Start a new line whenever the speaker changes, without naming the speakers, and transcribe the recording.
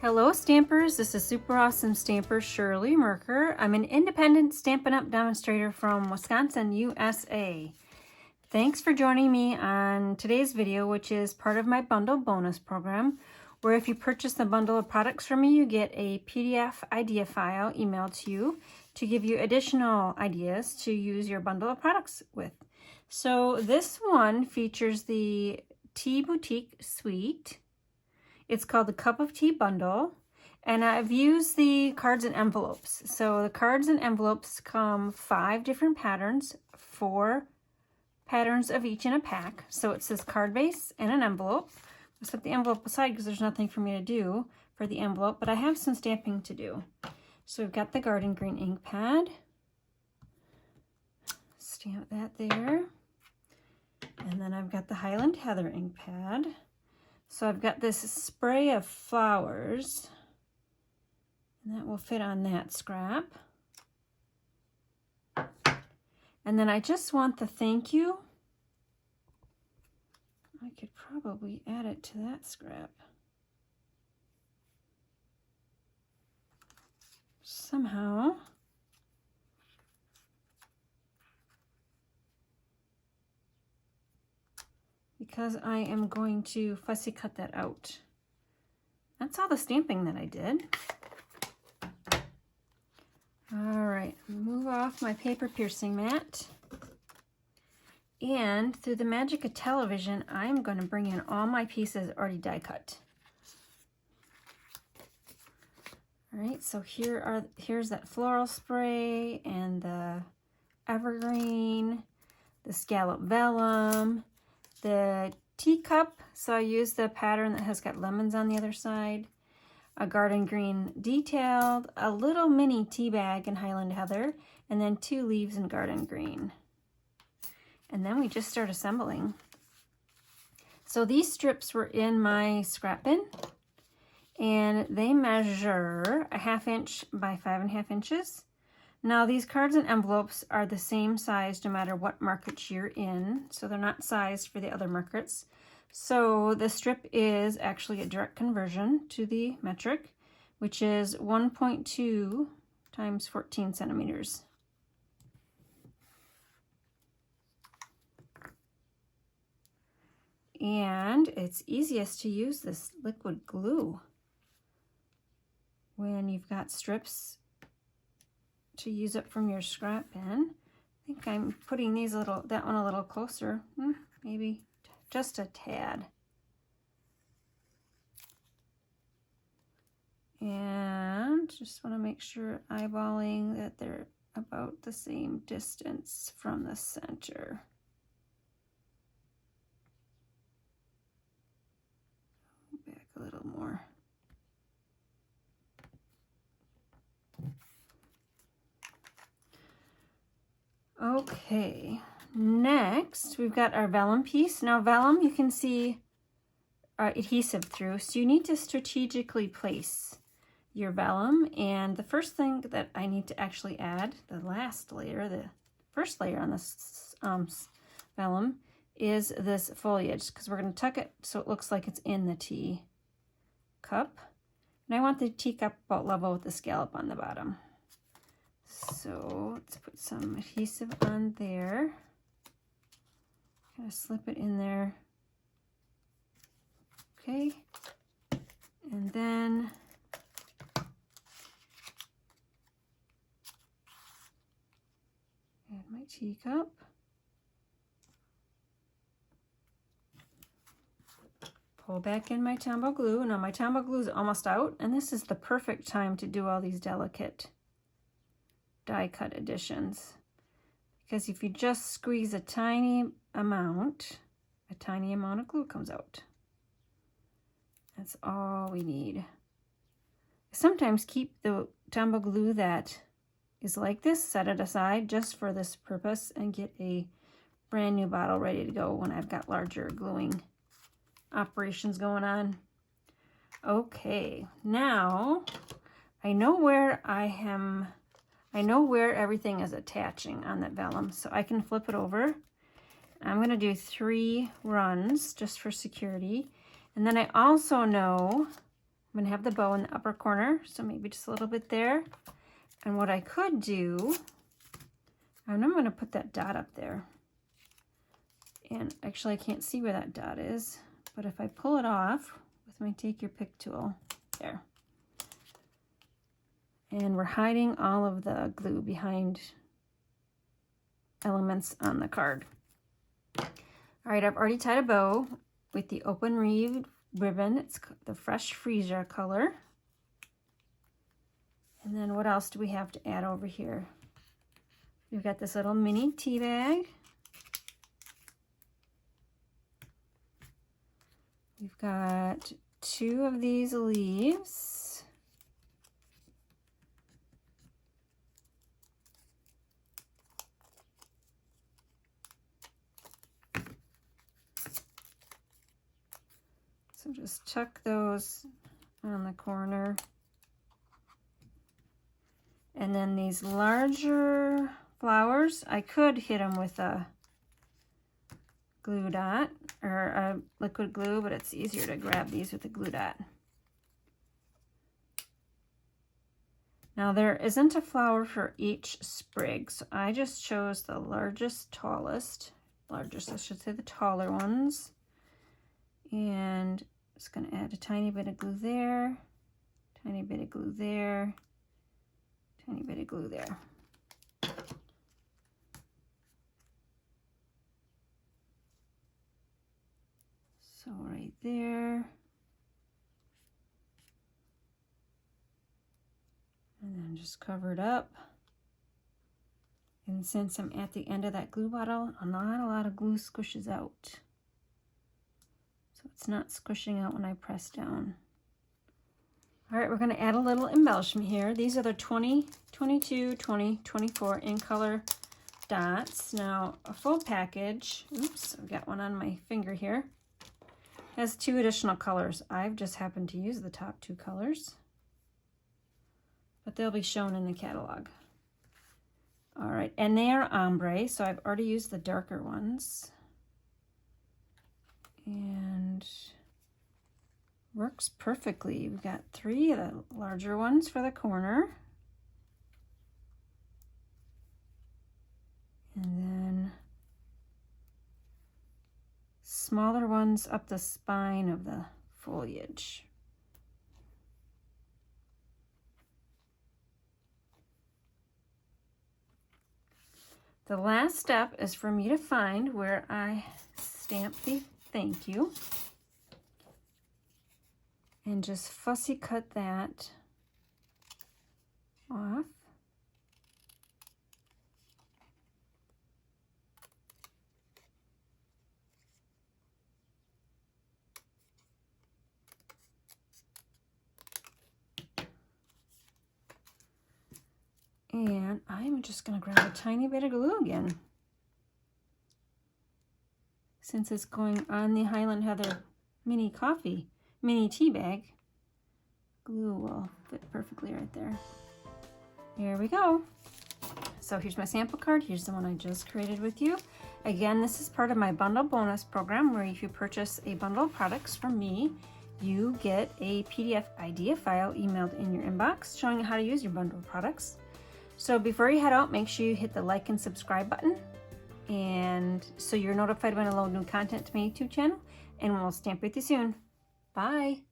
Hello Stampers, this is Super Awesome Stamper Shirley Merker. I'm an independent Stampin' Up! Demonstrator from Wisconsin, USA. Thanks for joining me on today's video, which is part of my bundle bonus program, where if you purchase a bundle of products from me, you get a PDF idea file emailed to you to give you additional ideas to use your bundle of products with. So this one features the Tea Boutique Suite. It's called the Cup of Tea Bundle, and I've used the cards and envelopes. So the cards and envelopes come 5 different patterns, 4 patterns of each in a pack. So it says card base and an envelope. I'll set the envelope aside because there's nothing for me to do for the envelope, but I have some stamping to do. So we've got the Garden Green ink pad. Stamp that there. And then I've got the Highland Heather ink pad. So I've got this spray of flowers, and that will fit on that scrap. And then I just want the thank you. I could probably add it to that scrap somehow. Because I am going to fussy cut that out. That's all the stamping that I did. All right, move off my paper piercing mat. And through the magic of television, I'm going to bring in all my pieces already die cut. All right, so here's that floral spray and the evergreen, the scallop vellum, the teacup, so I used the pattern that has got lemons on the other side, a garden green detailed, a little mini tea bag in Highland Heather, and then 2 leaves in garden green. And then we just start assembling. So these strips were in my scrap bin, and they measure a 1/2 inch by 5.5 inches. Now these cards and envelopes are the same size no matter what market you're in, so they're not sized for the other markets. So the strip is actually a direct conversion to the metric, which is 1.2 times 14 centimeters. And it's easiest to use this liquid glue when you've got strips to use up from your scrap bin. I think I'm putting that one a little closer, maybe just a tad. And just want to make sure eyeballing that they're about the same distance from the center. Back a little more. Okay, next we've got our vellum piece. Now vellum you can see adhesive through, so you need to strategically place your vellum. And the first thing that I need to actually add, the first layer on this vellum, is this foliage, because we're going to tuck it so it looks like it's in the tea cup. And I want the teacup about level with the scallop on the bottom. So let's put some adhesive on there. Kind of slip it in there. Okay. And then add my teacup. Pull back in my Tombow glue. Now my Tombow glue is almost out, and this is the perfect time to do all these delicate die cut additions, because if you just squeeze a tiny amount of glue comes out. That's all we need. I sometimes keep the Tombow glue that is like this, set it aside just for this purpose, and get a brand new bottle ready to go when I've got larger gluing operations going on. Okay, now I know where everything is attaching on that vellum, so I can flip it over. I'm going to do 3 runs just for security. And then I also know I'm going to have the bow in the upper corner, so maybe just a little bit there. And what I could do, and I'm going to put that dot up there. And actually I can't see where that dot is, but if I pull it off with my take your pick tool, there. And we're hiding all of the glue behind elements on the card. All right, I've already tied a bow with the open reed ribbon. It's the Fresh Freesia color. And then what else do we have to add over here? We've got this little mini tea bag. We've got 2 of these leaves. So just tuck those on the corner. And then these larger flowers, I could hit them with a glue dot or a liquid glue, but it's easier to grab these with a glue dot. Now there isn't a flower for each sprig, so I just chose the largest, I should say the taller ones. And just going to add a tiny bit of glue there, tiny bit of glue there, tiny bit of glue there. So right there. And then just cover it up. And since I'm at the end of that glue bottle, not a lot of glue squishes out. So it's not squishing out when I press down. All right, we're going to add a little embellishment here. These are the 20, 22, 20, 24 in color dots. Now, a full package, oops, I've got one on my finger here, has 2 additional colors. I've just happened to use the top 2 colors, but they'll be shown in the catalog. All right, and they are ombre, so I've already used the darker ones. And works perfectly. We've got 3 of the larger ones for the corner. And then smaller ones up the spine of the foliage. The last step is for me to find where I stamp the thank you. And just fussy cut that off. And I'm just going to grab a tiny bit of glue again. Since it's going on the Highland Heather mini tea bag, glue will fit perfectly right there. Here we go. So here's my sample card. Here's the one I just created with you. Again, this is part of my bundle bonus program where if you purchase a bundle of products from me, you get a PDF idea file emailed in your inbox showing you how to use your bundle of products. So before you head out, make sure you hit the like and subscribe button, and so you're notified when I load new content to my YouTube channel, and we'll stamp with you soon. Bye.